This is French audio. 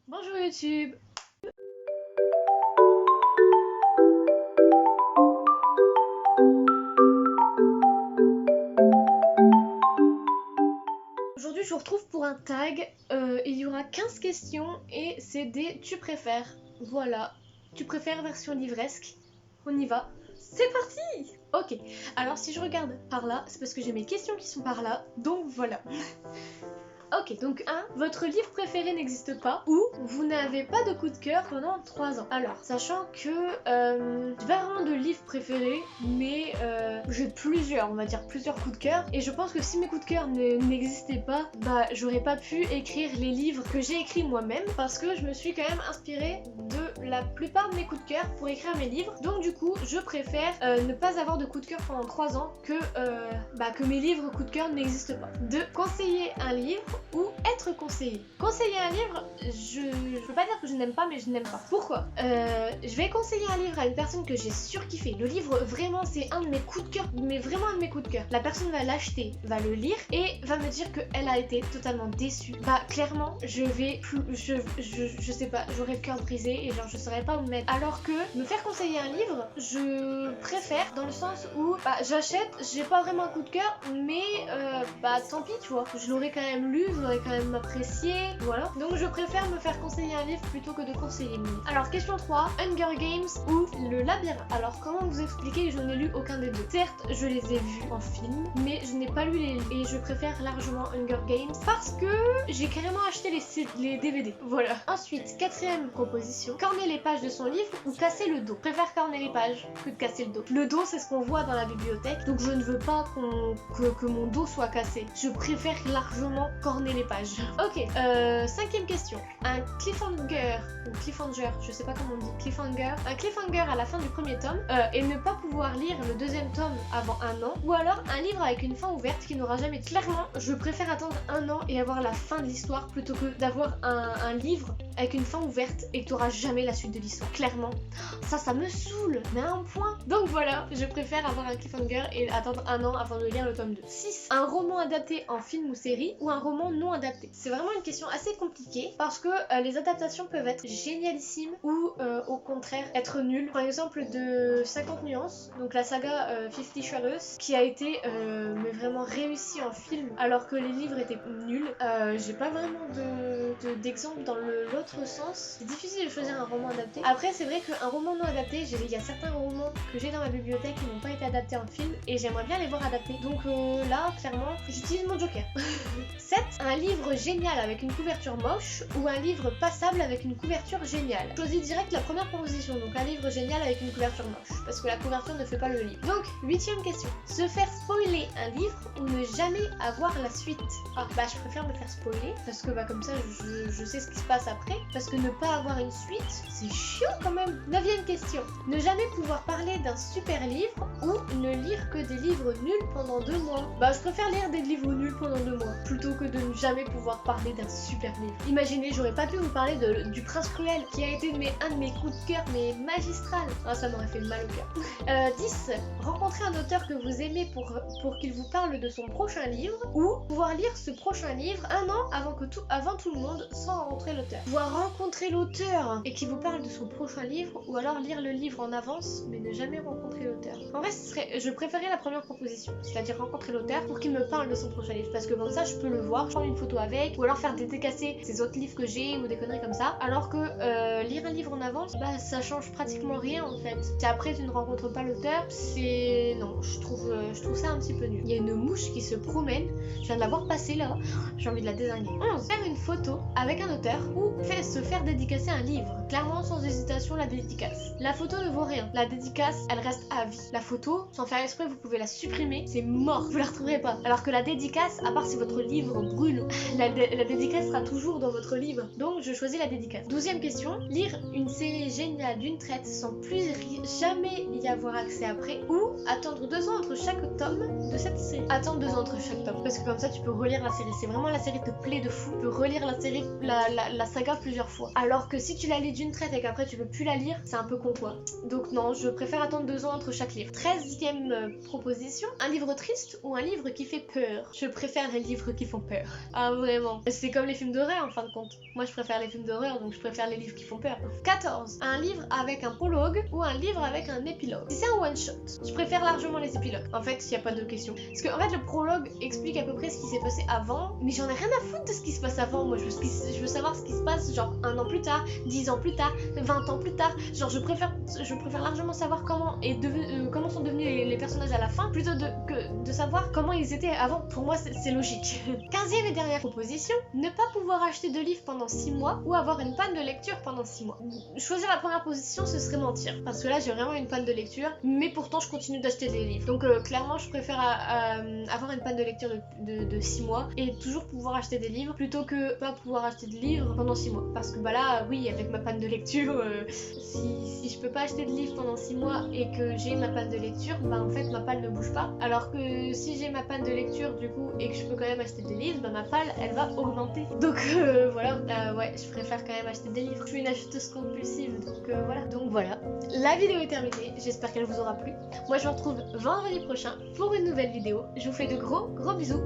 Bonjour YouTube. Aujourd'hui je vous retrouve pour un tag, il y aura 15 questions et c'est des tu préfères. Voilà, tu préfères version livresque. On y va. C'est parti. Ok, alors si je regarde par là, c'est parce que j'ai mes questions qui sont par là, donc voilà. Ok, donc 1, votre livre préféré n'existe pas ou vous n'avez pas de coup de cœur pendant 3 ans. Alors, sachant que j'ai pas vraiment de livre préféré, mais j'ai plusieurs, on va dire plusieurs coups de cœur. Et je pense que si mes coups de cœur n'existaient pas, bah j'aurais pas pu écrire les livres que j'ai écrits moi-même parce que je me suis quand même inspirée de la plupart de mes coups de cœur pour écrire mes livres. Donc du coup, je préfère ne pas avoir de coup de cœur pendant 3 ans que mes livres coup de cœur n'existent pas. 2, conseiller un livre ou être conseillé. Conseiller un livre, je peux pas dire que je n'aime pas, mais je n'aime pas. Pourquoi Je vais conseiller un livre à une personne que j'ai surkiffé. Le livre, vraiment, c'est un de mes coups de cœur, mais vraiment un de mes coups de cœur. La personne va l'acheter, va le lire et va me dire qu'elle a été totalement déçue. Bah, clairement, je sais pas, j'aurais le cœur brisé et genre, je saurais pas où me mettre. Alors que me faire conseiller un livre, je préfère dans le sens où, bah, j'achète, j'ai pas vraiment un coup de cœur, mais bah, tant pis, tu vois. Je l'aurais quand même lu, je l'aurais quand même apprécié, voilà. Donc je préfère me faire conseiller un livre plutôt que de conseiller mon livre. Alors question 3, Hunger Games ou Le Labyrinthe. Alors comment vous expliquer que je n'ai lu aucun des deux. Certes, je les ai vus en film, mais je n'ai pas lu les livres. Et je préfère largement Hunger Games parce que j'ai carrément acheté les DVD. Voilà. Ensuite, quatrième proposition, corner les pages de son livre ou casser le dos. Je préfère corner les pages que de casser le dos. Le dos, c'est ce qu'on voit dans la bibliothèque, donc je ne veux pas que mon dos soit cassé. Je préfère largement corner les pages. Ok, cinquième question. Un cliffhanger, ou cliffhanger, je sais pas comment on dit, cliffhanger. Un cliffhanger à la fin du premier tome et ne pas pouvoir lire le deuxième tome avant 1 an. Ou alors un livre avec une fin ouverte qui n'aura jamais... Clairement, je préfère attendre 1 an et avoir la fin de l'histoire plutôt que d'avoir un livre avec une fin ouverte et que tu n'auras jamais la suite de l'histoire. Clairement, ça me saoule, mais à un point. Donc voilà, je préfère avoir un cliffhanger et attendre 1 an avant de lire le tome 2. 6. Un roman adapté en film ou série ou un roman non adapté. C'est vraiment une question assez compliquée parce que les adaptations peuvent être génialissimes ou au contraire être nulles. Par exemple de 50 nuances, donc la saga 50 Shades qui a été mais vraiment réussie en film alors que les livres étaient nuls. J'ai pas vraiment d'exemple dans l'autre sens. C'est difficile de choisir un roman adapté. Après c'est vrai qu'un roman non adapté, il y a certains romans que j'ai dans ma bibliothèque qui n'ont pas été adaptés en film et j'aimerais bien les voir adaptés. Donc là clairement j'utilise mon joker. 7. Un livre génial avec une couverture moche ou un livre passable avec une couverture géniale. Je choisis direct la première proposition, donc un livre génial avec une couverture moche, parce que la couverture ne fait pas le livre. Donc, 8ème question. Se faire spoiler un livre ou ne jamais avoir la suite. Ah, bah je préfère me faire spoiler, parce que bah comme ça je sais ce qui se passe après, parce que ne pas avoir une suite, c'est chiant quand même. 9ème question. Ne jamais pouvoir parler d'un super livre ou ne lire que des livres nuls pendant 2 mois. Bah je préfère lire des livres nuls pendant 2 mois, plutôt que de ne jamais pouvoir parler d'un super livre. Imaginez, j'aurais pas pu vous parler du Prince Cruel, qui a été un de mes coups de cœur, mais magistral. Ah, ça m'aurait fait mal au cœur. 10. Rencontrer un auteur que vous aimez pour qu'il vous parle de son prochain livre, ou pouvoir lire ce prochain livre 1 an avant tout le monde sans rencontrer l'auteur. Pouvoir rencontrer l'auteur et qu'il vous parle de son prochain livre, ou alors lire le livre en avance, mais ne jamais rencontrer l'auteur. En vrai, je préférais la première proposition, c'est-à-dire rencontrer l'auteur pour qu'il me parle de son prochain livre, parce que comme ça je peux le voir, prendre une photo avec, ou alors faire dédicacer ces autres livres que j'ai ou des conneries comme ça, alors que lire un livre en avance, bah ça change pratiquement rien en fait. Si après tu ne rencontres pas l'auteur, c'est... non, je trouve ça un petit peu nul. Il y a une mouche qui se promène, je viens de la voir passer là, j'ai envie de la désinguer. 11. Faire une photo avec un auteur ou se faire dédicacer un livre. Clairement, sans hésitation, la dédicace. La photo ne vaut rien, la dédicace, elle reste à vie. La photo, sans faire exprès, vous pouvez la supprimer, c'est mort, vous la retrouverez pas. Alors que la dédicace, à part si votre livre brûle, la dédicace sera toujours dans votre livre. Donc je choisis la dédicace. 12ème question, lire une série géniale d'une traite sans plus jamais y avoir accès après, ou attendre 2 ans entre chaque tome de cette série. Attendre 2 ans entre chaque tome, parce que comme ça tu peux relire la série. C'est vraiment, la série te plaît de fou, tu peux relire la série, la saga plusieurs fois. Alors que si tu la lis d'une traite et qu'après tu veux plus la lire, c'est un peu con quoi. Donc non, je préfère attendre 2 ans entre chaque livre. 13ème proposition, un livre triste ou un livre qui fait peur. Je préfère les livres qui font peur. Ah vraiment. C'est comme les films d'horreur en fin de compte. Moi je préfère les film d'horreur, donc je préfère les livres qui font peur. 14. Un livre avec un prologue ou un livre avec un épilogue. Si c'est un one shot, je préfère largement les épilogues. En fait, il n'y a pas de question. Parce que en fait, le prologue explique à peu près ce qui s'est passé avant, mais j'en ai rien à foutre de ce qui se passe avant. Moi, je veux savoir ce qui se passe genre 1 an plus tard, 10 ans plus tard, 20 ans plus tard. Genre, je préfère largement savoir comment sont devenus les personnages à la fin, plutôt que de savoir comment ils étaient avant. Pour moi, c'est logique. 15e et dernière proposition, ne pas pouvoir acheter de livres pendant 6 mois ou avoir une panne de lecture pendant 6 mois. Choisir la première position, ce serait mentir. Parce que là, j'ai vraiment une panne de lecture, mais pourtant, je continue d'acheter des livres. Donc, clairement, je préfère avoir une panne de lecture de 6 mois et toujours pouvoir acheter des livres plutôt que pas pouvoir acheter de livres pendant 6 mois. Parce que bah là, oui, avec ma panne de lecture, si je peux pas acheter de livres pendant 6 mois et que j'ai ma panne de lecture, bah en fait, ma palle ne bouge pas. Alors que si j'ai ma panne de lecture, du coup, et que je peux quand même acheter des livres, bah ma palle, elle va augmenter. Donc voilà, ouais, je préfère quand même acheter des livres. Je suis une acheteuse compulsive, donc voilà. Donc voilà, la vidéo est terminée. J'espère qu'elle vous aura plu. Moi, je vous retrouve vendredi prochain pour une nouvelle vidéo. Je vous fais de gros bisous.